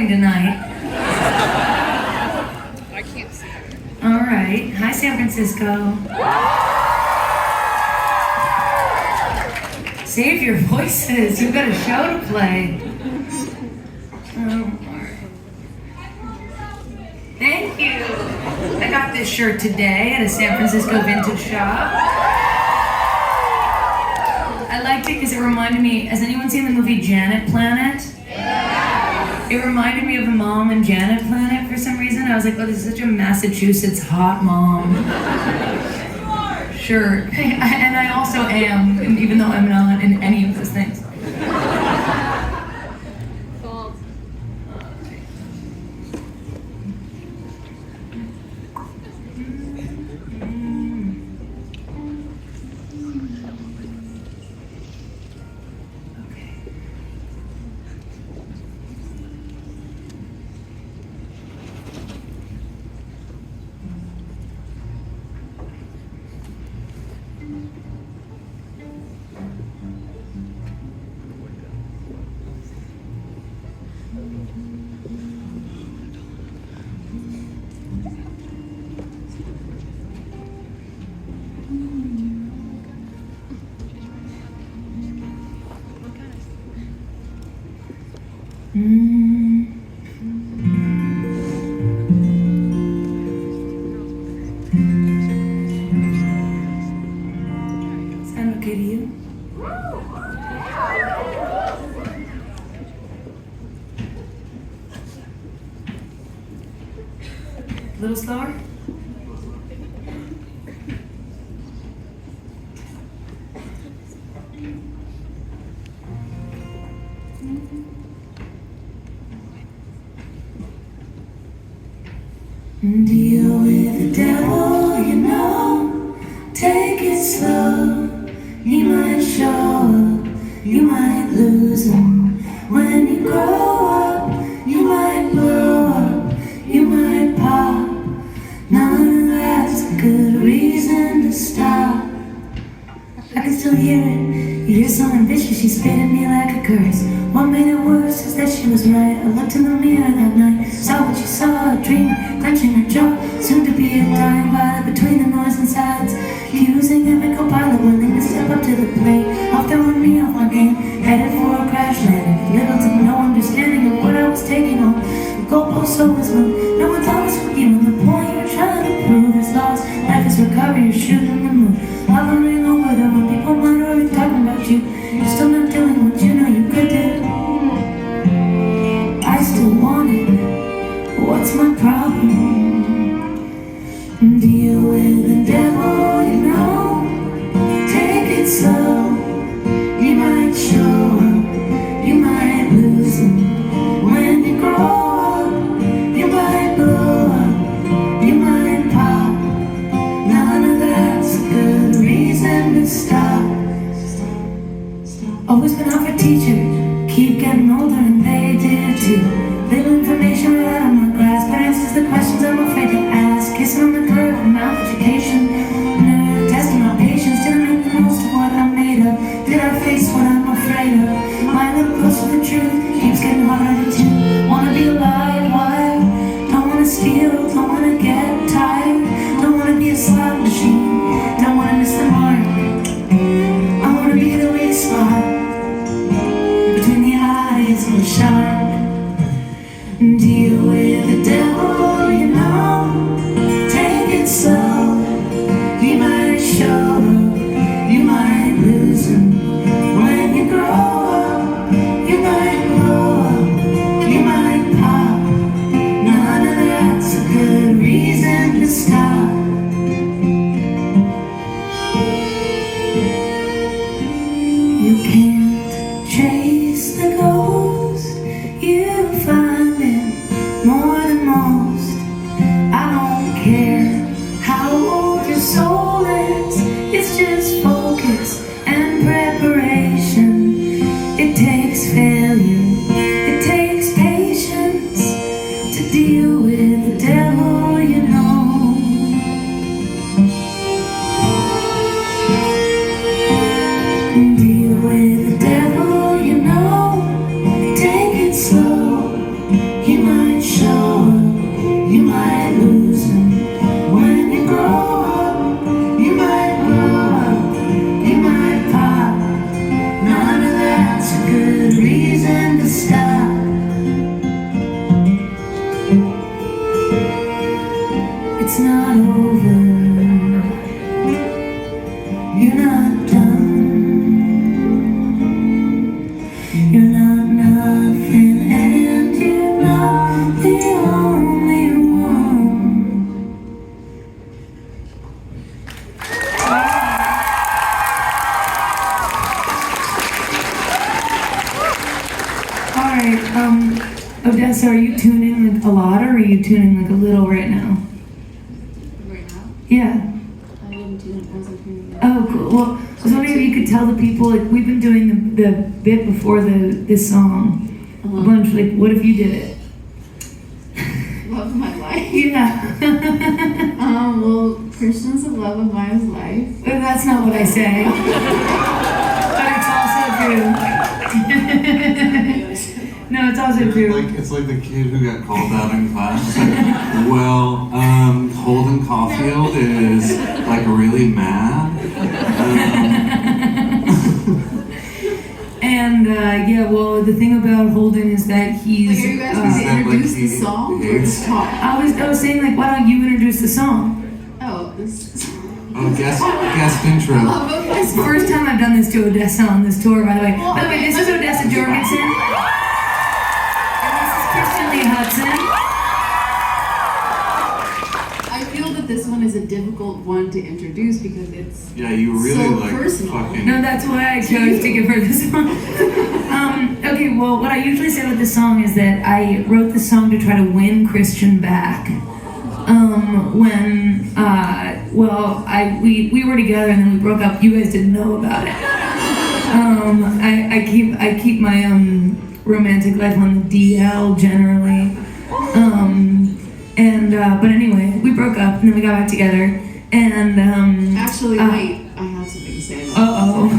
Tonight. I can't see it. All right. Hi, San Francisco. Save your voices. You've got a show to play. Oh, all right. Thank you. I got this shirt today at a San Francisco vintage shop. I liked it because it reminded me, has anyone seen the movie Janet Planet? It reminded me of the mom in Janet Planet for some reason. I was like, oh, this is such a Massachusetts hot mom. Sure, and I also am, even though I'm not in any of those things. Sound okay to you? A little slower? Deal with the devil, you know. Take it slow. He might show up, you might lose him. When you grow up, you might blow up, you might pop. None of that's a good reason to stop. I can still hear it. You hear something vicious, she spit at me like a curse. What made it worse is that she was right. I looked in the mirror that night, saw what she saw, a dream, clenching her jaw. Soon to be a dying violet between the noise and silence. Using every co-pilot, willing to step up to the plate. Off throwing me off my game, headed for a crash landing. Little to no understanding of what I was taking on. The goalposts always move, no one thought was for you. And the point you're trying to prove is lost. Life is recovery, you're shooting the moon. Hovering over there when people might already talking about you. You're still not doing what you know you could do. I still want it, what's my problem? Deal with the devil, you know. Take it slow. You might show up, you might lose him. When you grow up, you might blow up, you might pop. None of that's a good reason to stop. Always been out for teacher, keep getting older and they did too. Little information right out of my grasp, but answers the questions I'm afraid to ask. Kissing on the curve of mouth education, nerd, testing my patience. Did I make the most of what I'm made of? Did I face what I'm afraid of? My little close to the truth keeps getting harder to. Wanna be alive, wild. Don't wanna steal, don't wanna get tired. Don't wanna be a slot machine, don't wanna miss the mark. I wanna be the weak spot between the eyes of the shark. Deal with the devil, you know. Take it slow. He might show up, you might lose him. When you grow up, you might blow up, you might pop. None of that's a good reason. reason to stop. You can't chase the ghost, you find it more than most. I don't care how old your soul is, it's just focus and preparation. It takes failure, it takes patience to deal with the devil you know. Deal with the devil you know. Take it slow, you might show up, you might lose him. When you grow up, you might blow up, you might pop. None of that's a good reason to stop. It's not over, you're not done, you're not nothing, and you're not the only one. Alright, Odessa, are you tuning like a lot, or are you tuning like a little right now? Right now? Yeah. I didn't do it. I wasn't hearing it. Oh, cool. Well, I was wondering if you could tell the people, like, we've been doing the bit before this song a bunch. Like, what if you did it? Love of my life. Yeah. Well, Christian's the love of my life. Well, that's not what I say. But it's also true. No, it's also true. It's like the kid who got called out in class. It's like, well, Holden Caulfield is like really mad. And yeah, well, the thing about Holden is that he's. Like, are you guys going to introduce the song or just talk? I was saying, like, why don't you introduce the song? Oh, this. Oh, guest intro. It's the first time I've done this to Odessa on this tour, by the way. By the way, this is Odessa Jorgensen. And this is Christian Lee Hudson. I feel that this one is a difficult one to introduce because it's Yeah, you really so like personal. fucking. No, that's why I chose to give her this song. Okay, well, what I usually say with this song is that I wrote this song to try to win Christian back. We were together and then we broke up. You guys didn't know about it. I keep my romantic life on the DL generally. But anyway, we broke up and then we got back together. And Actually, wait, I have something to say about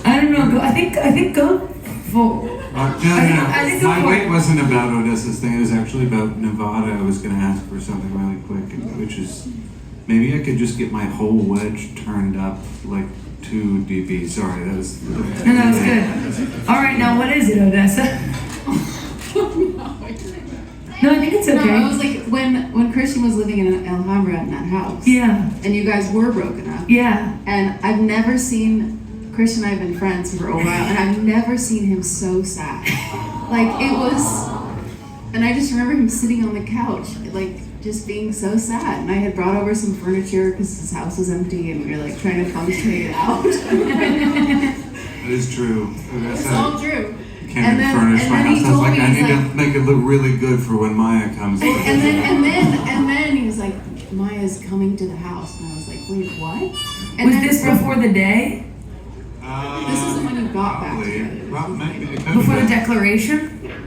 I don't know. I think go for. I think My weight wasn't about Odessa's thing. It was actually about Nevada. I was going to ask for something really quick, which is maybe I could just get my whole wedge turned up like 2 dB. Sorry, that was. No, that was good. All right, now what is it, Odessa? No, I think it's okay. No, I was like, when Christian was living in Alhambra in that house. Yeah. And you guys were broken up. Yeah. And I've never seen, Christian and I have been friends for a while, and I've never seen him so sad. Like, it was, and I just remember him sitting on the couch, like, just being so sad. And I had brought over some furniture because his house was empty, and we were like trying to functionate it out. That is true. It's all true. Can't furnish my house. I was like, I need to make it look really good for when Maya comes. And then he was like, Maya's coming to the house, and I was like, wait, what? And Was this before the day? This is when you got back together. Before the declaration?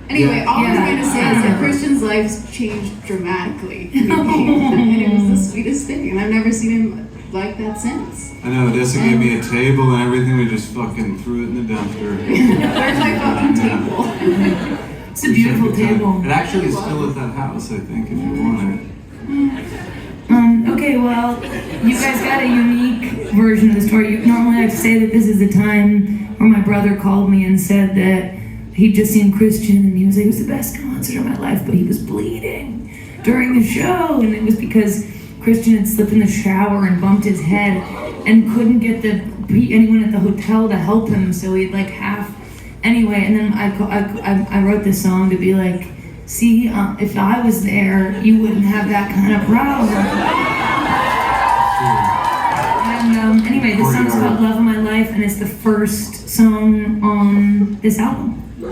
Anyway, all I'm trying to say is that Christian's life changed dramatically. And it was the sweetest thing, and I've never seen him like that since. I know, Odessa gave me a table and everything, we just fucking threw it in the dumpster. Where's my fucking table? It's a beautiful table. It actually is still at that house, I think, if you want it. Okay, well, you guys got a unique version of the story. Normally I have to say that this is the time where my brother called me and said that he'd just seen Christian and he was like, it was the best concert of my life, but he was bleeding during the show. And it was because Christian had slipped in the shower and bumped his head and couldn't get anyone at the hotel to help him, so he'd like half. Anyway, and then I wrote this song to be like, See, if I was there, you wouldn't have that kind of problem. And anyway, this song's called Love of My Life, and it's the first song on this album. Go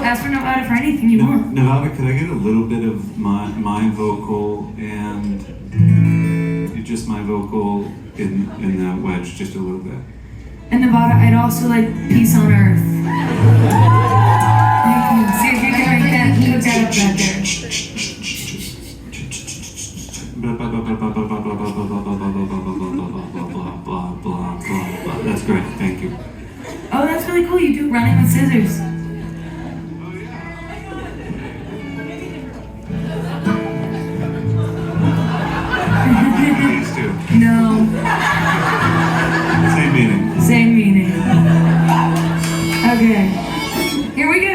ask for Nevada for anything you want. Nevada, could I get a little bit of my vocal and just my vocal in that wedge, just a little bit? And Nevada, I'd also like Peace on Earth. Thank you. See if you can make that, put that up back there. That's great, thank you. Oh, that's really cool. You do Running with Scissors. Please do. No. Same meaning. Same meaning. Okay. Here we go.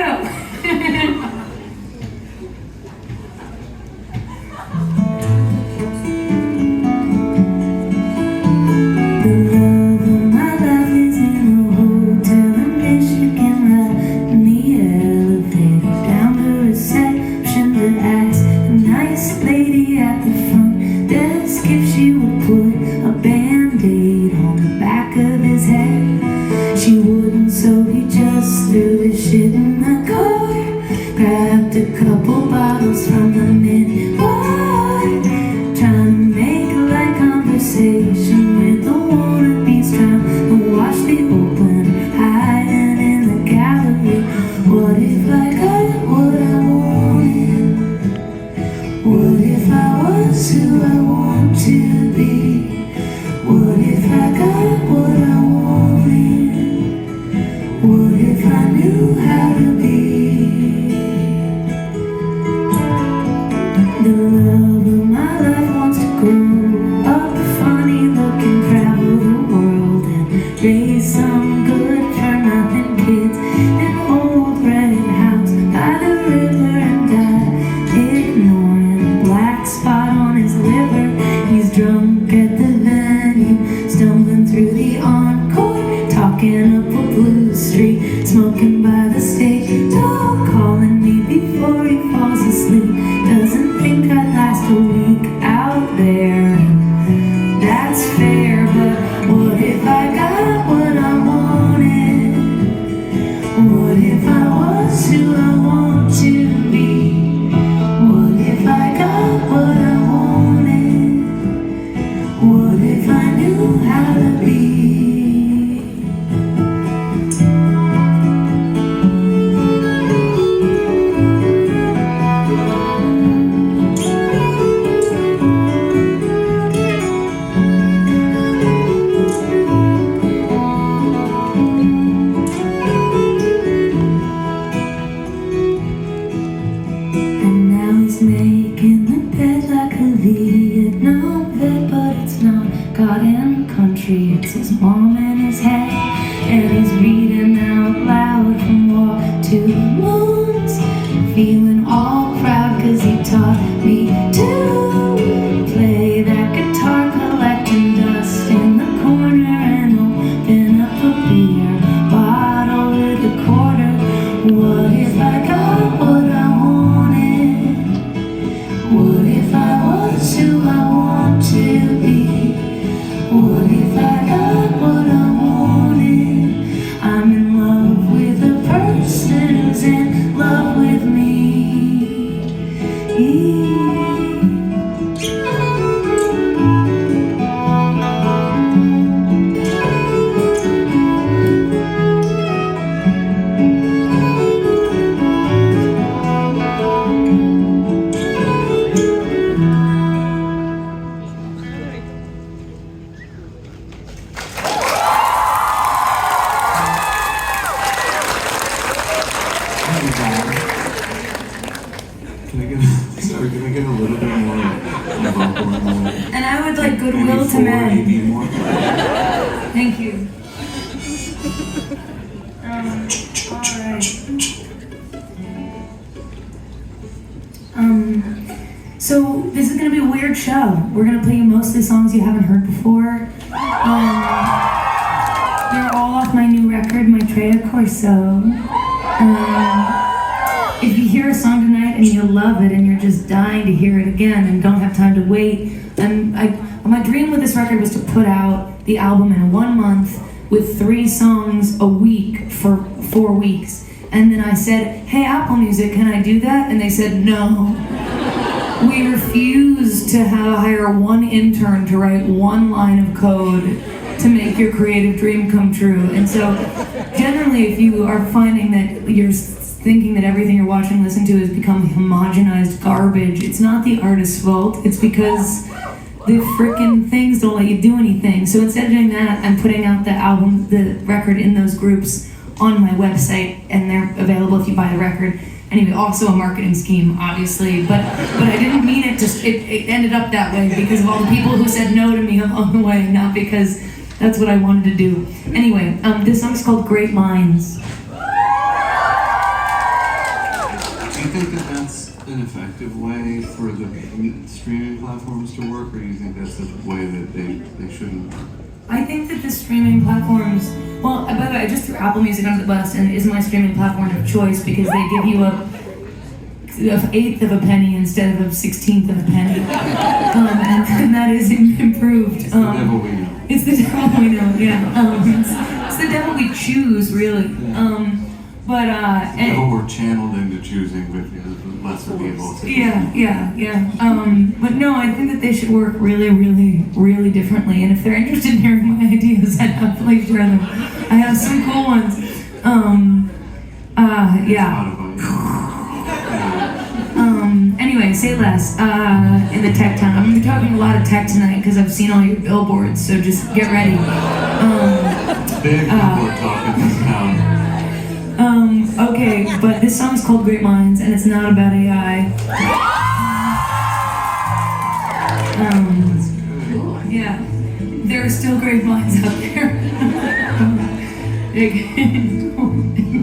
So this is gonna be a weird show. We're gonna play you mostly songs you haven't heard before. They're all off my new record, my Trade Corso. and you love it and you're just dying to hear it again and don't have time to wait. And my dream with this record was to put out the album in 1 month with 3 songs a week for 4 weeks. And then I said, hey, Apple Music, can I do that? And they said, no. We refuse to hire one intern to write 1 line of code to make your creative dream come true. And so generally, if you are finding that you're thinking that everything you're watching, listen to has become homogenized garbage, it's not the artist's fault. It's because the frickin' things don't let you do anything. So instead of doing that, I'm putting out the record in those groups on my website, and they're available if you buy the record. Anyway, also a marketing scheme, obviously, but I didn't mean it to, it ended up that way because of all the people who said no to me along the way, not because that's what I wanted to do. Anyway, this song's called Great Minds. Do you think that that's an effective way for the streaming platforms to work, or do you think that's the way that they shouldn't? I think that the streaming platforms, well, by the way, I just threw Apple Music under the bus and is my streaming platform of choice because they give you a 1/8 of a penny instead of a 16th of a penny. And that is improved. It's the devil we know. It's the devil we know, yeah. It's the devil we choose, really. It's the devil we're channeled into choosing, but less of evil. Yeah. But no, I think that they should work really, really, really differently. And if they're interested in hearing my ideas, I'd happily share them. I have some cool ones. Yeah. Anyway, say less. In the tech town. I'm gonna be talking a lot of tech tonight because I've seen all your billboards, so just get ready. Big billboard talk in this town. Okay, but this song's called Great Minds, and it's not about AI. Yeah, there are still great minds out there.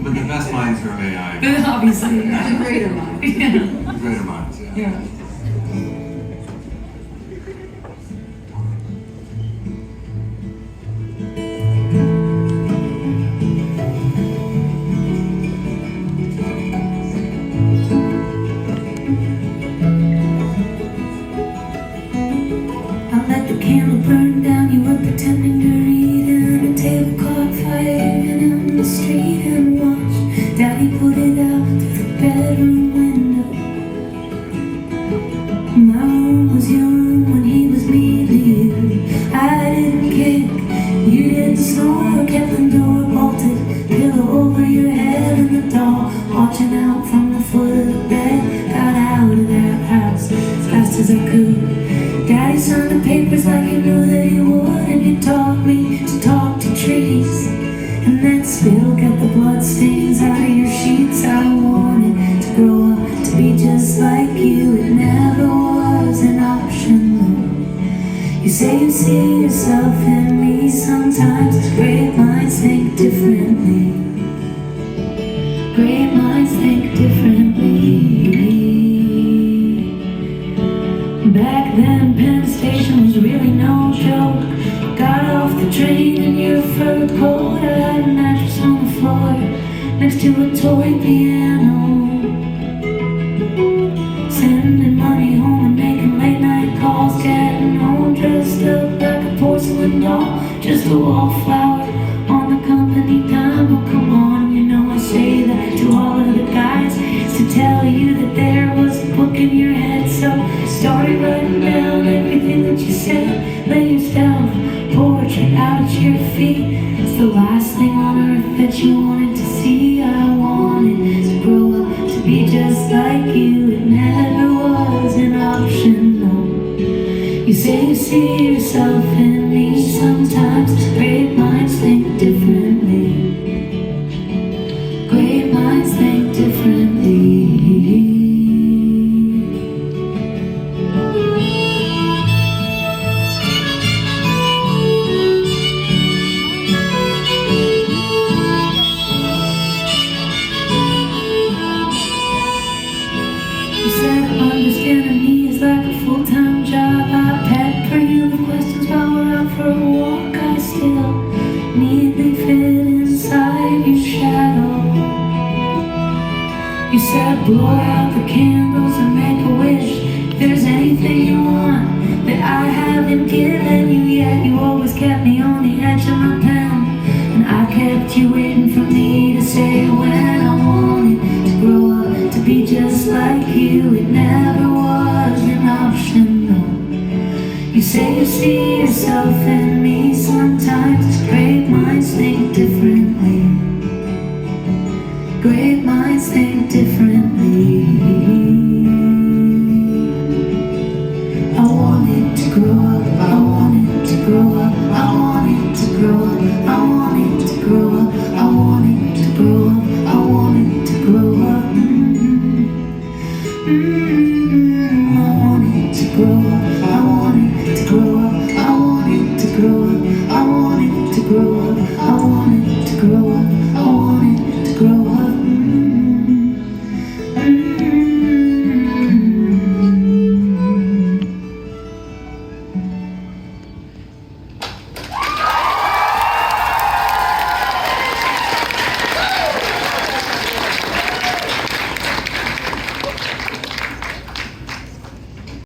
But the best minds are AI. But obviously, yeah. The greater mind. Yeah. Greater minds, yeah. Yeah. Candle burned down, you were pretending to read, and the table caught fire in the street, and watched Daddy put it out through the bedroom window. My room was your room when he was me leaving. I didn't kick, you didn't snore, kept the door bolted, pillow over your head and the dog watching out from the foot of the bed. Got out of that house as fast as I could. Daddy signed the papers like you knew that he would, and you taught me to talk to trees. And that spill got the blood stains out of your sheets. I wanted to grow up to be just like you. It never was an option, though. You say you see yourself in me. Sometimes great minds think differently. Great minds think differently. Back then, Penn Station was really no joke. Got off the train in your fur coat. I had a mattress on the floor next to a toy piano. Sending money home and making late night calls. Getting home dressed up like a porcelain doll. Just a wallflower on the company dime. Oh, come on, you know I say that to all of the guys, to tell you that there was a book in your head. So started writing down everything that you said. Lay yourself portrait out at your feet. It's the last thing on earth that you wanted to see. I wanted to grow up to be just like you. It never was an option, no. You say you see yourself in me. Sometimes great minds think differently. Great minds think differently. You said understanding me is like a full-time job. I pet for you with questions while we're out for a walk. I still said blow out the candles and make a wish. If there's anything you want that I haven't given you yet, you always kept me on the edge of my pen, and I kept you waiting for me to say when I wanted to grow up to be just like you. It never was an option, no. You say you see yourself in